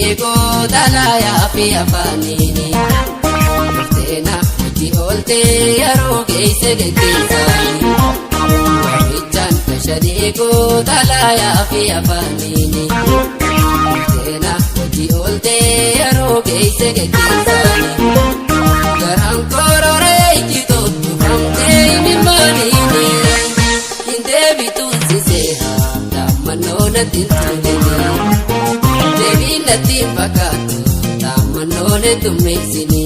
kashanii gootalaayaa fi afaaniini. Murteena hojii ooltee yeroo geesse geggeessaani. Waamichaan kashanii gootalaayaa fi afaaniini. Murteena hojii ooltee yeroo geesse geggeessaani. Garaan kororee ijjitootu famtee himimmaaniini. Hindeebituun siseehaa daamannoo natti tulini. Deebiin natti fakkaatu daamannoo nettu meeksini.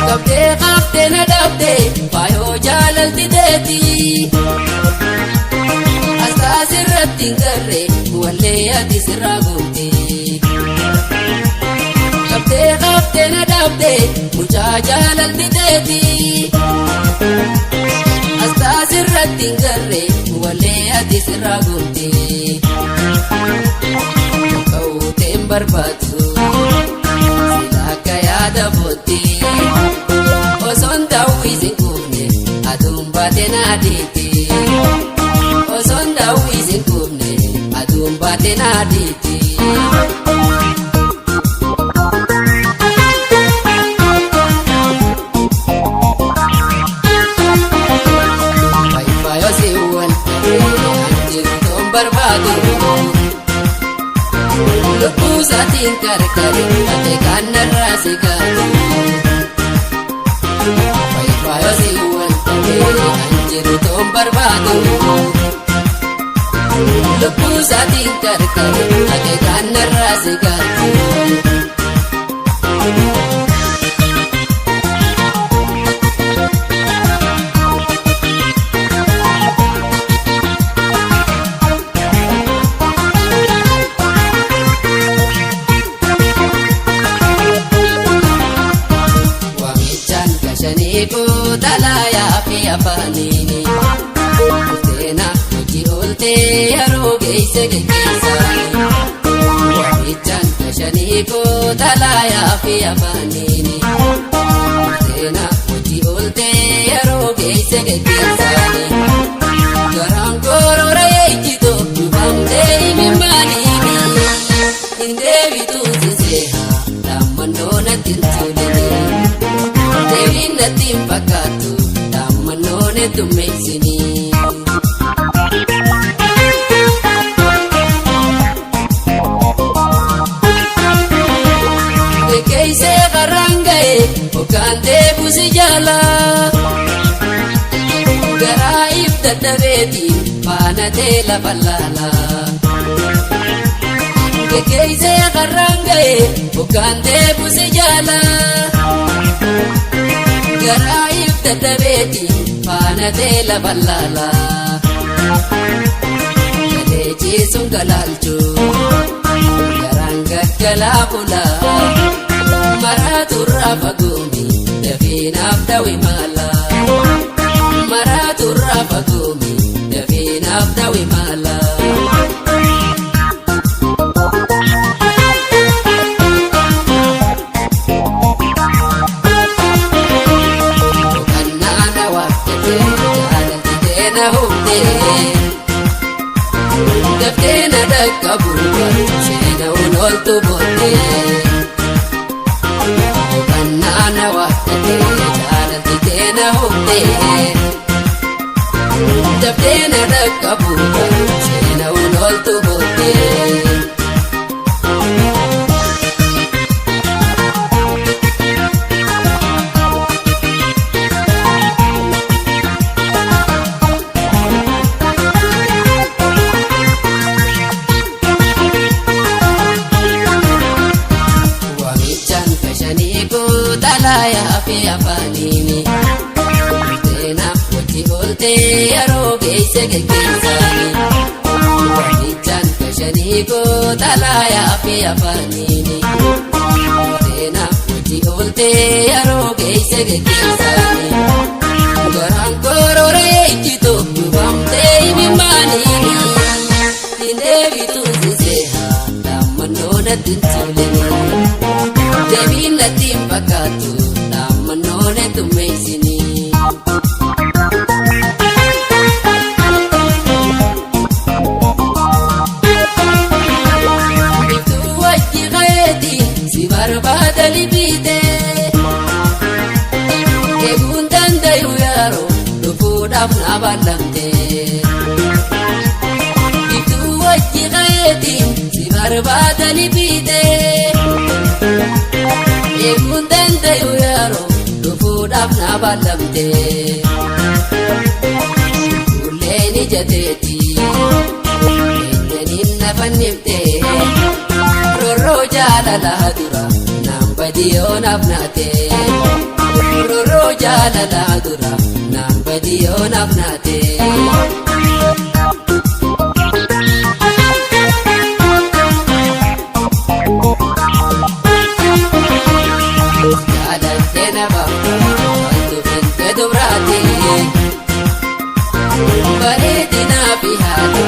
Qabdee qabdee na dhabdee faayoo jaalalti deeti. Asxaa sirratti hin garree wallee ati sirraa gootee. Qabdee qabdee na dhabdee mucaa jaalalti deeti. Asxaa sirratti hin garree wallee ati sirraa gootee. Ka'uuteen barbaadu sila akka yaada booddee. Osoon daawwisin kuufne aduun baatee naadiiti. Osoon daawwisin kuufne aduun baatee naadiiti. Faayifaayo siwwan jirtoon barbaadu. Lubbuu isaatiin karkari ate kannarraa si gaatu. Faayifaayo siwwan jirtoon barbaadu. Lubbuu isaatiin karkari ate kannarraa si gaatu. Kashanii gootalaayaa fi afaaniini. Murteena hojii ooltee yeroo geesse geggeessaani. Waamichaan kashanii gootalaayaa fi afaaniini. Murteena hojii ooltee yeroo geesse geggeessaani. Garaan kororee ijjitootu famtee himimmaaniini. Hindeebituun siseehaa daamannoo natti tulini. Deebiin natti hin fakkaatu daamannoo nettu meeksini. Geggeessee qarraan ga'e hoggaan deebusi jaala. Garaa if dadhabeetiin faanatee lafa laala. Geggeessee qarraan ga'e hoggaan deebusi jaala. Garaa if dadhabeetiin faanatee lafa laala. Galee ciisuun galaalchuu garaan gaggalaa bulaa. Maraatu irraa fagoomi dafiinaaf dawi maala. Maraatu irraa fagoomi dafiinaaf dawi maala. Daftee na dhaqqabu seena unooltu booddee. Bannaana waaqatee jaalalti teena humnee. Daftee na dhaqqabu seena unooltu booddee. Gootalaayaa fi afaaniini. Murteena hojii ooltee yeroo geesse geggeessaani. Waamichaan kashanii gootalaayaa fi afaaniini. Murteena hojii ooltee yeroo geesse geggeessaani. Garaan kororee ijjitootu famtee himimmaaniini. Hindeebituun siseehaa daamannoo natti tulini. Deebiin natti hin fakkaatu daamannoo nettu meeksini. ballamte Ibtuu wajji qayeetiin si barbaadani biite Eeguun dandayu yeroo dhufuudhaaf na ballamte Kulleen ijateeti eenyaniin na fannifte Rorroo jaalalaa dura naan badiyoo naaf naate Rorroo jaalalaa dura naan badiyoo naaf naate Jaalattee na baafta wantu finte dubraati Bareedinaa fi haala